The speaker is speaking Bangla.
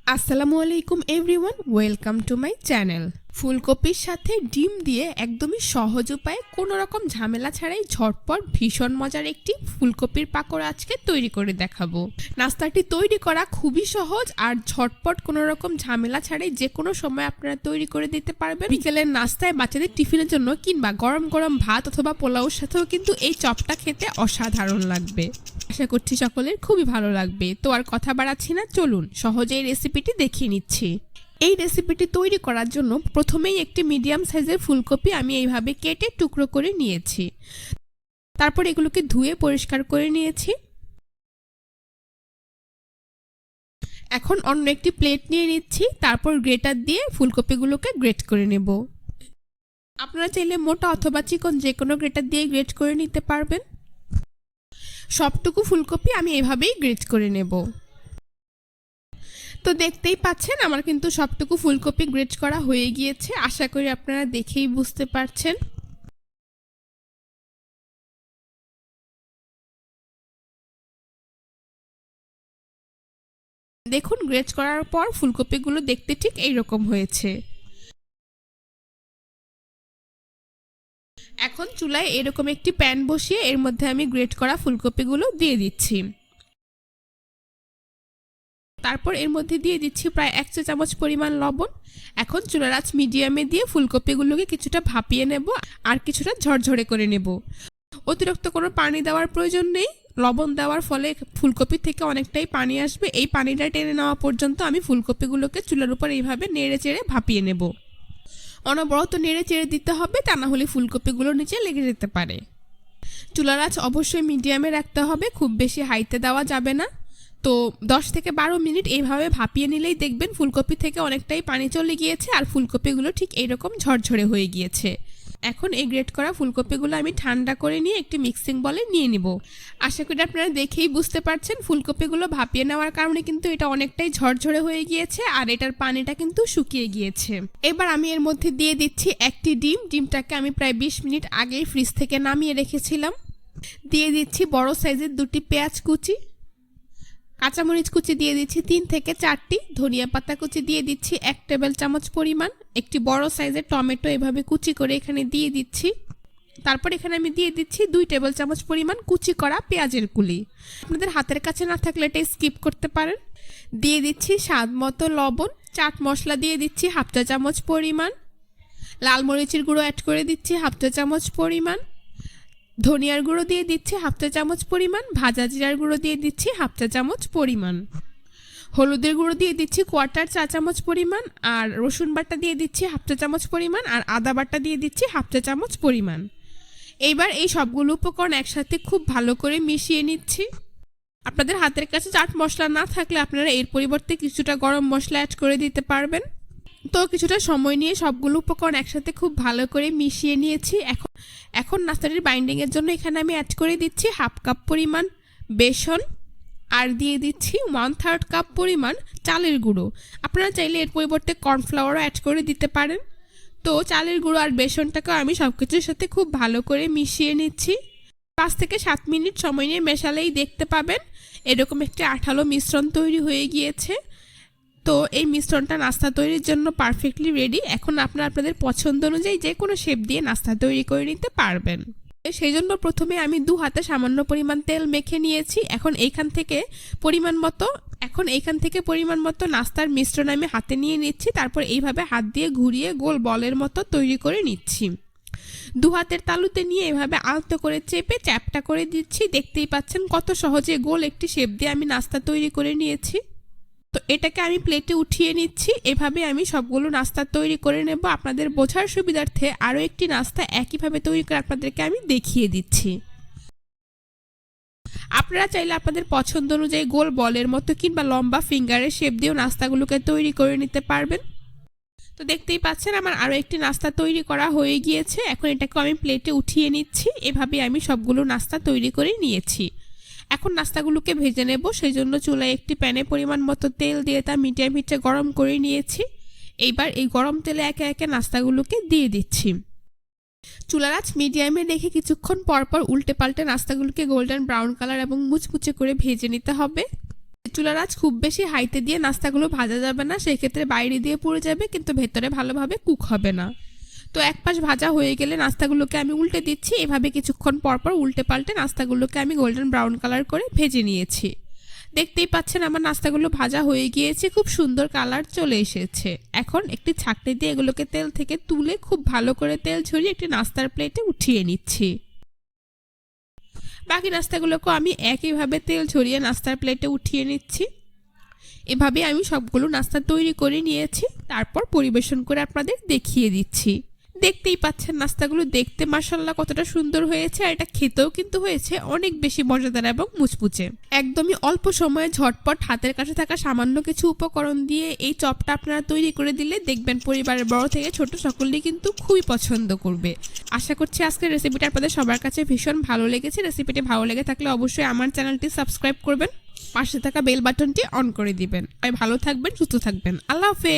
আসসালামু আলাইকুম everyone, welcome to my channel. ফুলকপির সাথে ডিম দিয়ে একদমই সহজ উপায়ে কোনো রকম ঝামেলা ছাড়াই ঝটপট ভীষণ মজার একটি ফুলকপির পাকোড়া আজকে তৈরি করে দেখাবো। নাস্তাটি তৈরি করা খুবই সহজ আর ঝটপট কোনো রকম ঝামেলা ছাড়াই যে কোনো সময় আপনারা তৈরি করে দিতে পারবেন। বিকেলের নাস্তায় বাচ্চাদের টিফিনের জন্য কিংবা গরম গরম ভাত অথবা পোলাওর সাথেও কিন্তু এই চপটা খেতে অসাধারণ লাগবে। আশা করছি সকলের খুবই ভালো লাগবে। তো আর কথা বাড়াচ্ছি না, চলুন সহজেই রেসিপিটি দেখিয়ে নিচ্ছি। এই রেসিপিটি তৈরি করার জন্য প্রথমেই একটি মিডিয়াম সাইজের ফুলকপি আমি এইভাবে কেটে টুকরো করে নিয়েছি। তারপর এগুলোকে ধুয়ে পরিষ্কার করে নিয়েছি। এখন অন্য একটি প্লেট নিয়ে নিচ্ছি। তারপর গ্রেটার দিয়ে ফুলকপিগুলোকে গ্রেট করে নেব। আপনারা চাইলে মোটা অথবা চিকন যে কোনো গ্রেটার দিয়ে গ্রেট করে নিতে পারবেন। সবটুকু ফুলকপি আমি এভাবেই গ্রেট করে নেব। তো দেখতেই পাচ্ছেন আমার কিন্তু সবটুকু ফুলকপি গ্রেট করা হয়ে গিয়েছে। আশা করি আপনারা দেখেই বুঝতে পারছেন। দেখুন গ্রেট করার পর ফুলকপিগুলো দেখতে ঠিক এইরকম হয়েছে। এখন চুলায় এরকম একটি প্যান বসিয়ে এর মধ্যে আমি গ্রেট করা ফুলকপিগুলো দিয়ে দিচ্ছি। তারপর এর মধ্যে দিয়ে দিচ্ছি প্রায় 1 চা চামচ পরিমাণ লবণ। এখন চুলার আঁচ মিডিয়ামে দিয়ে ফুলকপিগুলোকে কিছুটা ভাপিয়ে নেব আর কিছুটা ঝরঝরে করে নেব। অতিরিক্ত কোনো পানি দেওয়ার প্রয়োজন নেই। লবণ দেওয়ার ফলে ফুলকপি থেকে অনেকটাই পানি আসবে। এই পানিটা টেনে নেওয়া পর্যন্ত আমি ফুলকপিগুলোকে চুলার উপর এইভাবে নেড়ে চেড়ে ভাপিয়ে নেব। অনবরত নেড়ে চেড়ে দিতে হবে, তা না হলে ফুলকপিগুলো নিচে লেগে যেতে পারে। চুলার আঁচ অবশ্যই মিডিয়ামে রাখতে হবে, খুব বেশি হাইতে দেওয়া যাবে না। তো 10 থেকে 12 মিনিট এইভাবে ভাপিয়ে নিলেই দেখবেন ফুলকপি থেকে অনেকটাই পানি চলে গিয়েছে আর ফুলকপিগুলো ঠিক এইরকম ঝরঝরে হয়ে গিয়েছে। এখন এই গ্রেট করা ফুলকপিগুলো আমি ঠান্ডা করে নিয়ে একটি মিক্সিং বলে নিয়ে নিব। আশা করি আপনারা দেখেই বুঝতে পারছেন ফুলকপিগুলো ভাপিয়ে নেওয়ার কারণে কিন্তু এটা অনেকটাই ঝরঝরে হয়ে গিয়েছে আর এটার পানিটা কিন্তু শুকিয়ে গিয়েছে। এবার আমি এর মধ্যে দিয়ে দিচ্ছি একটি ডিম। ডিমটাকে আমি প্রায় 20 মিনিট আগেই ফ্রিজ থেকে নামিয়ে রেখেছিলাম। দিয়ে দিচ্ছি বড় সাইজের 2টি পেঁয়াজ কুচি, কাঁচামরিচ কুচি দিয়ে দিচ্ছি 3 থেকে 4টি, ধনিয়া পাতা কুচি দিয়ে দিচ্ছি 1 টেবিল চামচ পরিমাণ, একটি বড় সাইজের টমেটো এভাবে কুচি করে এখানে দিয়ে দিচ্ছি। তারপর এখানে আমি দিয়ে দিচ্ছি 2 টেবিল চামচ পরিমাণ কুচি করা পেঁয়াজের কুলি। আপনাদের হাতের কাছে না থাকলে এটা স্কিপ করতে পারেন। দিয়ে দিচ্ছি স্বাদ মতো লবণ, চাট মশলা দিয়ে দিচ্ছি 1/2 চা চামচ পরিমাণ, লাল মরিচের গুঁড়ো অ্যাড করে দিচ্ছি 1/2 চা চামচ পরিমাণ, ধনিয়ার গুঁড়ো দিয়ে দিচ্ছি 1/2 চা চামচ পরিমাণ, ভাজা জিরার গুঁড়ো দিয়ে দিচ্ছি 1/2 চা চামচ পরিমাণ, হলুদের গুঁড়ো দিয়ে দিচ্ছি 1/4 চা চামচ পরিমাণ, আর রসুন বাটা দিয়ে দিচ্ছি 1/2 চা চামচ পরিমাণ, আর আদা বাটা দিয়ে দিচ্ছি 1/2 চা চামচ পরিমাণ। এইবার এই সবগুলো উপকরণ একসাথে খুব ভালো করে মিশিয়ে নিচ্ছি। আপনাদের হাতের কাছে চাট মশলা না থাকলে আপনারা এর পরিবর্তে কিছুটা গরম মশলা অ্যাড করে দিতে পারবেন। তো কিছুটা সময় নিয়ে সবগুলো উপকরণ একসাথে খুব ভালো করে মিশিয়ে নিয়েছি। এখন নাস্তাটির বাইন্ডিংয়ের জন্য এখানে আমি অ্যাড করে দিচ্ছি 1/2 কাপ পরিমাণ বেসন আর দিয়ে দিচ্ছি 1/3 কাপ পরিমাণ চালের গুঁড়ো। আপনারা চাইলে এর পরিবর্তে কর্নফ্লাওয়ারও অ্যাড করে দিতে পারেন। তো চালের গুঁড়ো আর বেসনটাকে আমি সব কিছুর সাথে খুব ভালো করে মিশিয়ে নিচ্ছি। 5 থেকে 7 মিনিট সময় নিয়ে মেশালেই দেখতে পাবেন এরকম একটি আঠালো মিশ্রণ তৈরি হয়ে গিয়েছে। তো এই মিশ্রণটা নাস্তা তৈরির জন্য পারফেক্টলি রেডি। এখন আপনারা আপনাদের পছন্দ অনুযায়ী যে কোনো শেপ দিয়ে নাস্তা তৈরি করে নিতে পারবেন। সেই জন্য প্রথমে আমি 2 হাতে সামান্য পরিমাণ তেল মেখে নিয়েছি। এখন এইখান থেকে পরিমাণ মতো নাস্তার মিশ্রণ আমি হাতে নিয়ে নিচ্ছি। তারপর এইভাবে হাত দিয়ে ঘুরিয়ে গোল বলের মতো তৈরি করে নিচ্ছি। 2 হাতের তালুতে নিয়ে এভাবে আলতো করে চেপে চ্যাপটা করে দিচ্ছি। দেখতেই পাচ্ছেন কত সহজে গোল একটি শেপ দিয়ে আমি নাস্তা তৈরি করে নিয়েছি। তো এটাকে আমি প্লেটে উঠিয়ে নিচ্ছি। এভাবে আমি সবগুলো নাস্তা তৈরি করে নেব। আপনাদের বোঝার সুবিধার্থে আরও একটি নাস্তা একইভাবে তৈরি করে আপনাদেরকে আমি দেখিয়ে দিচ্ছি। আপনারা চাইলে আপনাদের পছন্দ অনুযায়ী গোল বলের মতো কিংবা লম্বা ফিঙ্গারের শেপ দিয়েও নাস্তাগুলোকে তৈরি করে নিতে পারবেন। তো দেখতেই পাচ্ছেন আমার আরও একটি নাস্তা তৈরি করা হয়ে গিয়েছে। এখন এটাকে আমি প্লেটে উঠিয়ে নিচ্ছি। এভাবে আমি সবগুলো নাস্তা তৈরি করে নিয়েছি। এখন নাস্তাগুলোকে ভেজে নেব। সেই জন্য চুলায় একটি প্যানে পরিমাণ মতো তেল দিয়ে তা মিডিয়াম হিটে গরম করে নিয়েছি। এইবার এই গরম তেলে একে একে নাস্তাগুলোকে দিয়ে দিচ্ছি। চুলার আঁচ মিডিয়ামে রেখে কিছুক্ষণ পরপর উল্টে পাল্টে নাস্তাগুলোকে গোল্ডেন ব্রাউন কালার এবং মুচমুচে করে ভেজে নিতে হবে। চুলার আঁচ খুব বেশি হাইতে দিয়ে নাস্তাগুলো ভাজা যাবে না, সেই ক্ষেত্রে বাইরে দিয়ে পুড়ে যাবে কিন্তু ভেতরে ভালোভাবে কুক হবে না। তো এক পাশ ভাজা হয়ে গেলে নাস্তাগুলোকে আমি উল্টে দিচ্ছি। এভাবে কিছুক্ষণ পরপর উল্টে পাল্টে নাস্তাগুলোকে আমি গোল্ডেন ব্রাউন কালার করে ভেজে নিয়েছি। দেখতেই পাচ্ছেন আমার নাস্তাগুলো ভাজা হয়ে গিয়েছে, খুব সুন্দর কালার চলে এসেছে। এখন একটি ছাঁকনি দিয়ে এগুলোকে তেল থেকে তুলে খুব ভালো করে তেল ঝরিয়ে একটি নাস্তার প্লেটে উঠিয়ে নিচ্ছি। বাকি নাস্তাগুলোকে আমি একইভাবে তেল ঝরিয়ে নাস্তার প্লেটে উঠিয়ে নিচ্ছি। এভাবে আমি সবগুলো নাস্তা তৈরি করে নিয়েছি, তারপর পরিবেশন করে আপনাদের দেখিয়ে দিচ্ছি। দেখতেই পাচ্ছেন নাস্তাগুলো দেখতে মাশাআল্লাহ কতটা সুন্দর হয়েছে, আর এটা খেতেও কিন্তু হয়েছে অনেক বেশি মজাদার এবং মুচমুচে। একদমই অল্প সময়ে ঝটপট হাতের কাছে থাকা সামান্য কিছু উপকরণ দিয়ে এই চপটা আপনারা তৈরি করে দিলে দেখবেন পরিবারের বড় থেকে ছোট সকলেই কিন্তু খুবই পছন্দ করবে। আশা করছি আজকের রেসিপিটা আপনাদের সবার কাছে ভীষণ ভালো লেগেছে। রেসিপিটি ভালো লেগে থাকলে অবশ্যই আমার চ্যানেলটি সাবস্ক্রাইব করবেন, পাশে থাকা বেল বাটনটি অন করে দিবেন। ভালো থাকবেন, সুস্থ থাকবেন। আল্লাহ হাফেজ।